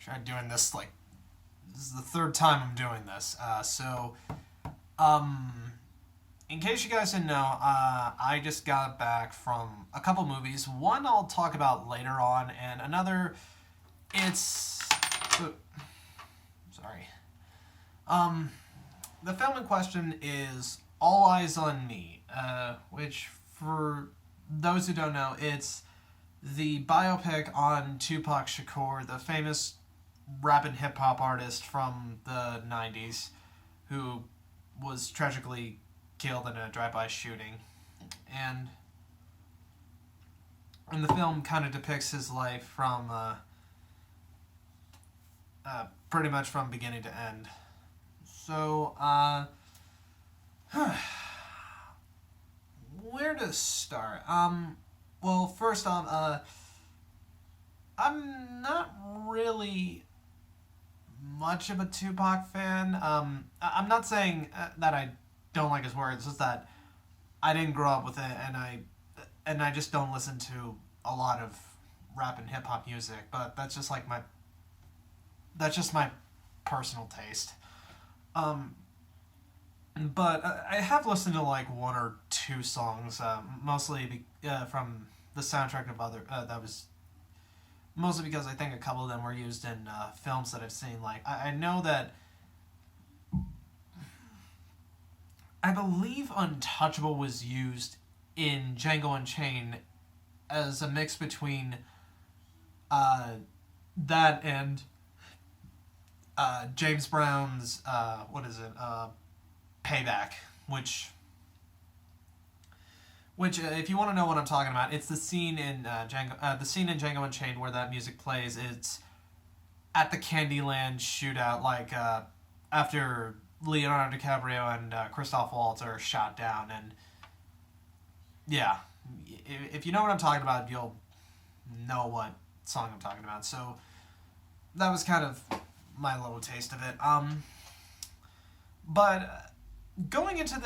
Tried doing this, like, this is the third time I'm doing this. In case you guys didn't know, I just got back from a couple movies. One I'll talk about later on, and another, it's... Sorry. The film in question is All Eyez on Me, which, for those who don't know, it's the biopic on Tupac Shakur, the famous rap and hip hop artist from the 90s, who was tragically killed in a drive-by shooting. And the film kind of depicts his life from pretty much from beginning to end. So, where to start? Well, first off, I'm not really much of a Tupac fan. I'm not saying that I don't like his work. It's just that I didn't grow up with it, and I just don't listen to a lot of rap and hip hop music. But that's just my personal taste. But I have listened to like one or two songs, mostly from the soundtrack of other. That was mostly because I think a couple of them were used in films that I've seen. Like I know that I believe Untouchable was used in Django Unchained as a mix between that and James Brown's Payback, which if you want to know what I'm talking about, it's the scene in Django Unchained where that music plays. It's at the Candyland shootout, like after Leonardo DiCaprio and Christoph Waltz are shot down, and yeah, if you know what I'm talking about, you'll know what song I'm talking about. So that was kind of my little taste of it. But going into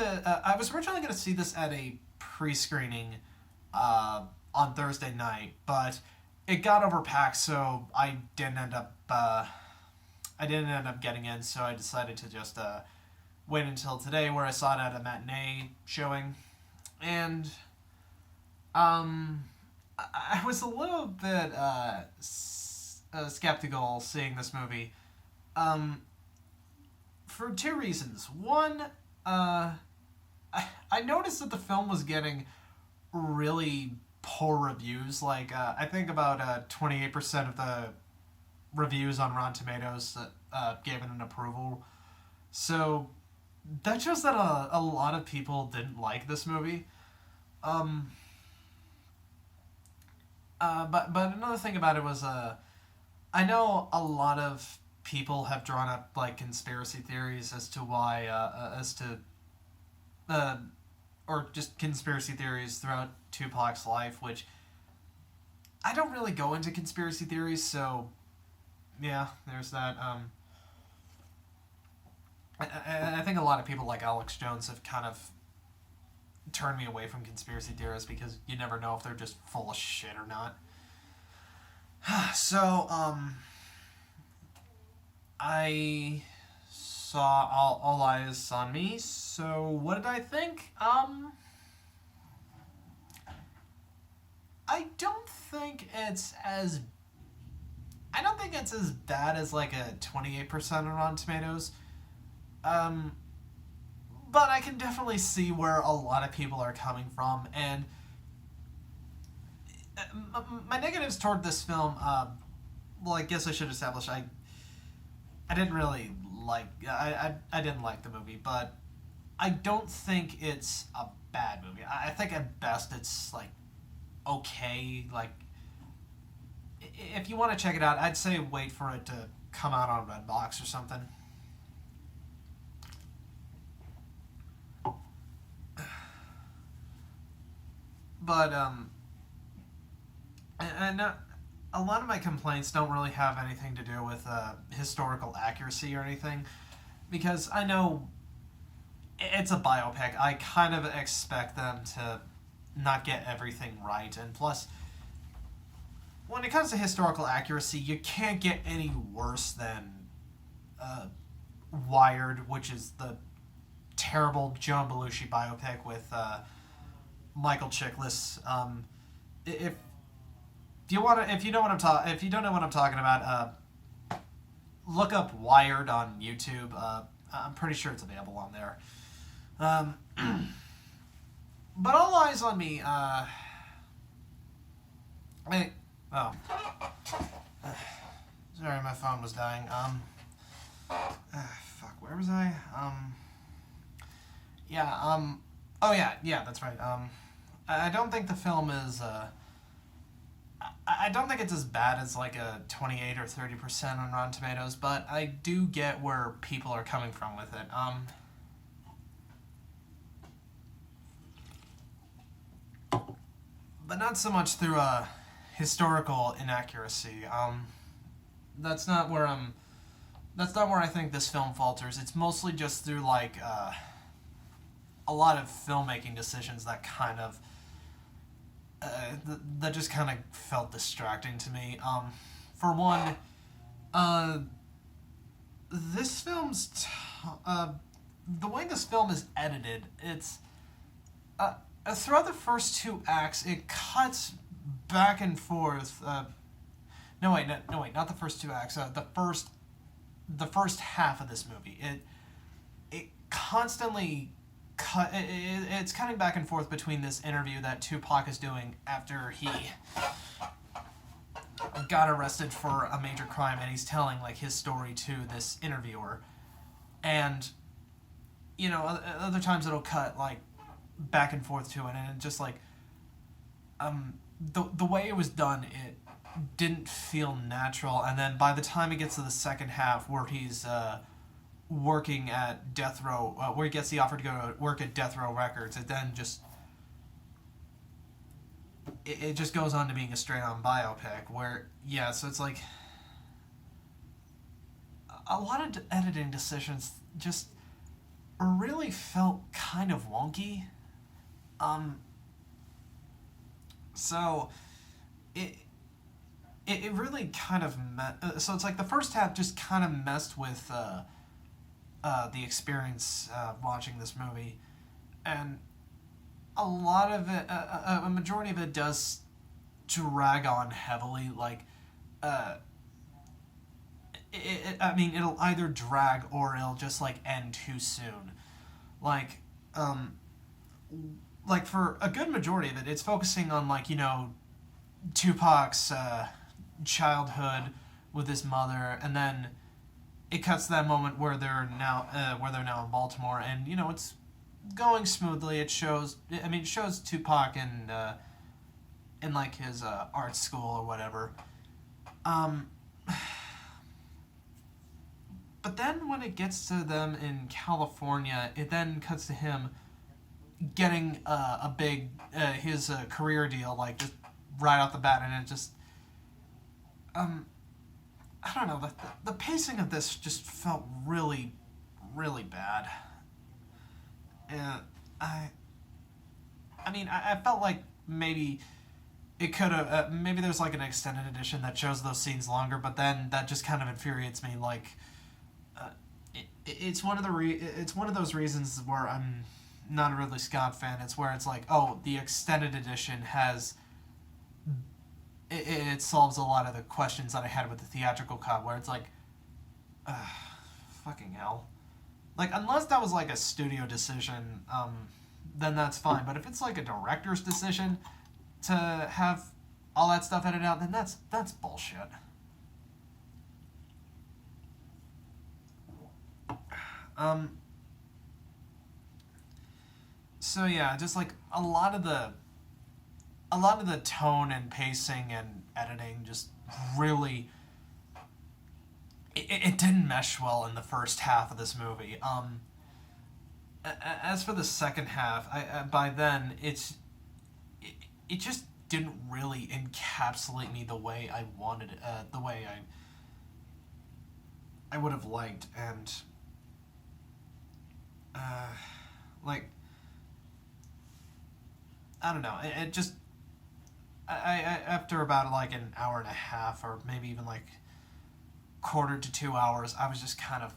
I was originally going to see this at a pre-screening on Thursday night, but it got overpacked, so I didn't end up getting in. So I decided to just wait until today, where I saw it at a matinee showing, and I was a little bit skeptical seeing this movie. For two reasons. One, I noticed that the film was getting really poor reviews. Like, I think about 28% of the reviews on Rotten Tomatoes gave it an approval. So that shows that a lot of people didn't like this movie. But another thing about it was, I know a lot of people have drawn up like conspiracy theories as to why, or just conspiracy theories throughout Tupac's life, which I don't really go into conspiracy theories, so yeah, there's that. I think a lot of people like Alex Jones have kind of turned me away from conspiracy theorists because you never know if they're just full of shit or not. So, I saw All Eyez on Me. So, what did I think? I don't think it's as bad as like a 28% on Rotten Tomatoes. But I can definitely see where a lot of people are coming from, and my negatives toward this film, well, I guess I should establish I didn't really like, I didn't like the movie, but I don't think it's a bad movie. I think at best it's like okay. Like, if you want to check it out, I'd say wait for it to come out on Redbox or something. But and a lot of my complaints don't really have anything to do with historical accuracy or anything, because I know it's a biopic. I kind of expect them to not get everything right, and plus, when it comes to historical accuracy, you can't get any worse than uh, Wired, which is the terrible John Belushi biopic with Michael Chiklis. If if you know what if you don't know what I'm talking about, look up Wired on YouTube. I'm pretty sure it's available on there. Um, but All Eyes on Me. Wait. Oh. Sorry, my phone was dying. Fuck. Where was I? Yeah. Oh yeah. Yeah. That's right. I don't think the film is. I don't think it's as bad as like a 28 or 30% on Rotten Tomatoes, but I do get where people are coming from with it. But not so much through historical inaccuracy. That's not where I'm. That's not where I think this film falters. It's mostly just through like a lot of filmmaking decisions that kind of that just kind of felt distracting to me. For one, this the way this film is edited, it's throughout the first two acts, it cuts back and forth. No wait, not the first two acts. The first half of this movie. It constantly it's cutting back and forth between this interview that Tupac is doing after he got arrested for a major crime, and he's telling like his story to this interviewer, and other times it'll cut like back and forth to it, and it just like the way it was done, it didn't feel natural. And then by the time it gets to the second half, where he's working at Death Row, where he gets the offer to go to work at Death Row Records, it then just it just goes on to being a straight-on biopic, where so it's like a lot of editing decisions just really felt kind of wonky. So it really kind of so it's like the first half just kind of messed with the experience watching this movie, and a lot of it, a majority of it does drag on heavily. Like, I mean, it'll either drag or it'll just like end too soon. Like, like for a good majority of it, it's focusing on like Tupac's childhood with his mother, and then it cuts to that moment where they're now in Baltimore, and it's going smoothly. It shows Tupac in like his art school or whatever. But then when it gets to them in California, it then cuts to him getting a big his career deal, like just right off the bat, and it just I don't know, the pacing of this just felt really, really bad. And I mean, I felt like maybe it could have maybe there's like an extended edition that shows those scenes longer, but then that just kind of infuriates me. Like, it's one of it's one of those reasons where I'm not a Ridley Scott fan. It's where it's like, oh, the extended edition has it solves a lot of the questions that I had with the theatrical cut, where it's like, fucking hell. Like, unless that was like a studio decision, then that's fine. But if it's like a director's decision to have all that stuff edited out, then that's bullshit. So yeah, just like a lot of the tone and pacing and editing just really it didn't mesh well in the first half of this movie. As for the second half, by then it just didn't really encapsulate me the way I wanted it, the way I would have liked, and like, I don't know, it just after about like an hour and a half, or maybe even like quarter to 2 hours, I was just kind of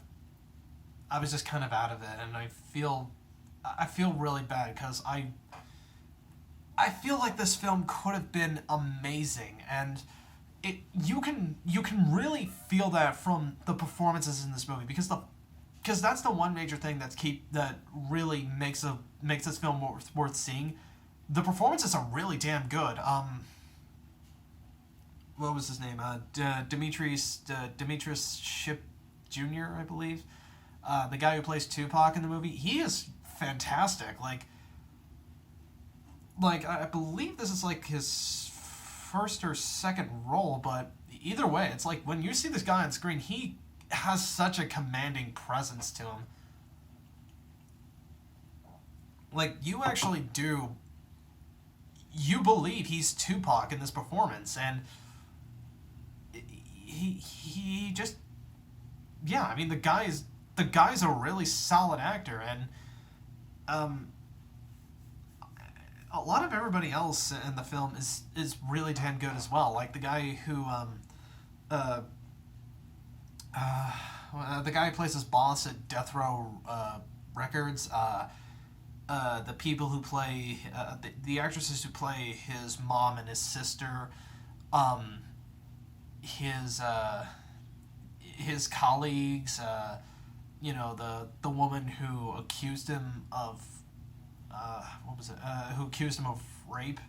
out of it, and I feel really bad because I feel like this film could have been amazing, and you can really feel that from the performances in this movie, because that's the one major thing that really makes this film worth seeing. The performances are really damn good. What was his name? Demetrius Ship Jr., I believe. The guy who plays Tupac in the movie, he is fantastic. Like I believe this is like his first or second role, but either way, it's like when you see this guy on screen, he has such a commanding presence to him. Like you believe he's Tupac in this performance, and he just, yeah. I mean, the guy's a really solid actor, and um, a lot of everybody else in the film is really damn good as well. Like uh, the guy who plays his boss at Death Row Records. The people who play the actresses who play his mom and his sister, um, his colleagues, the woman who accused him of what was it? Who accused him of rape.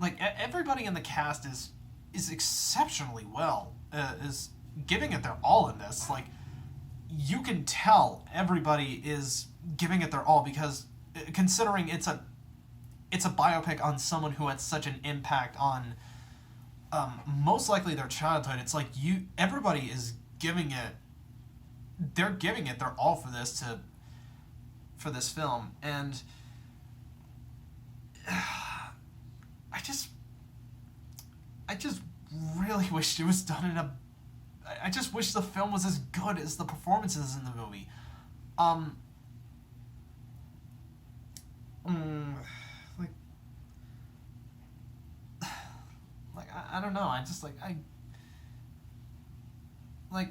Like everybody in the cast is exceptionally well. Is giving it their all in this. Like you can tell everybody is giving it their all, because considering it's a biopic on someone who had such an impact on most likely their childhood. It's like everybody is giving it, they're giving it their all for this film. And I just really wished it was done in a I just wish the film was as good as the performances in the movie. Um, like, I don't know. I just like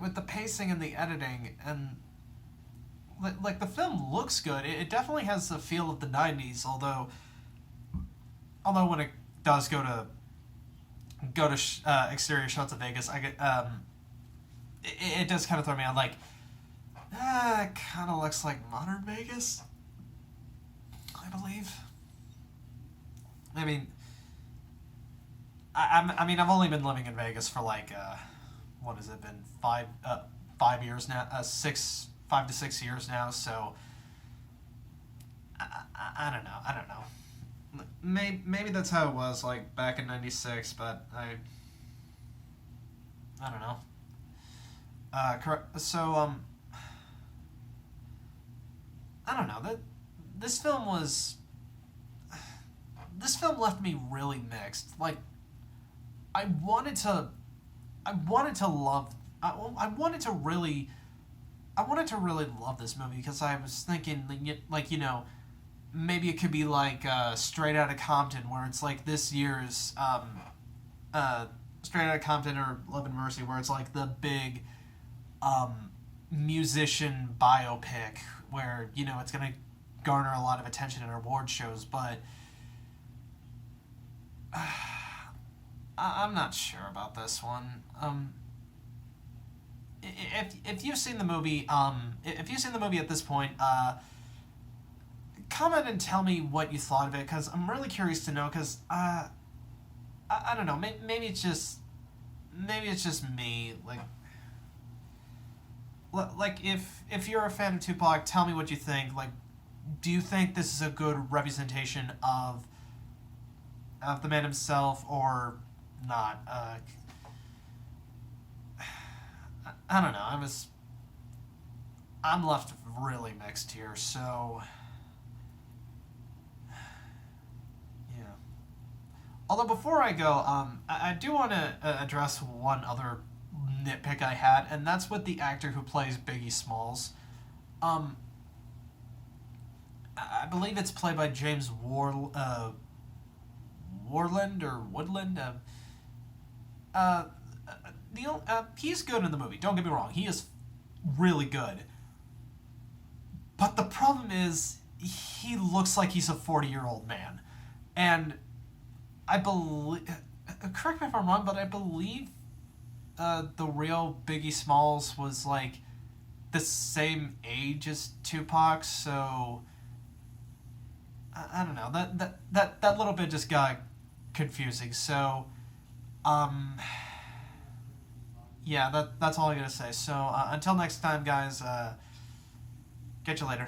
with the pacing and the editing, and like the film looks good. It definitely has the feel of the '90s. Although when it does go to exterior shots of Vegas, I get it does kind of throw me on. Like, it kind of looks like modern Vegas, I believe. I mean, I mean, I've only been living in Vegas for like, what has it been, 5 years now, 5 to 6 years now. So, I don't know. I don't know. Maybe that's how it was like back in '96, but I don't know. Correct. So, I don't know. This film was. This film left me really mixed. Like, I wanted to. I wanted to love. I wanted to really. I wanted to really love this movie because I was thinking, like, maybe it could be like Straight Outta Compton, where it's like this year's Straight Outta Compton or Love and Mercy, where it's like the big musician biopic where it's gonna garner a lot of attention in award shows, but I'm not sure about this one. If you've seen the movie, at this point, comment and tell me what you thought of it, because I'm really curious to know. Because I don't know, maybe it's just me. Like if you're a fan of Tupac, tell me what you think. Like, do you think this is a good representation of the man himself or not? I don't know. I'm left really mixed here. So yeah. Although before I go, I do want to address one other nitpick I had, and that's with the actor who plays Biggie Smalls. Um, I believe it's played by James Warland or Woodland. He's good in the movie. Don't get me wrong. He is really good. But the problem is, he looks like he's a 40-year-old man. And I believe... Correct me if I'm wrong, but I believe the real Biggie Smalls was, like, the same age as Tupac, so... I don't know. That little bit just got confusing. So, yeah, that's all I gotta say. So, until next time, guys, catch you later.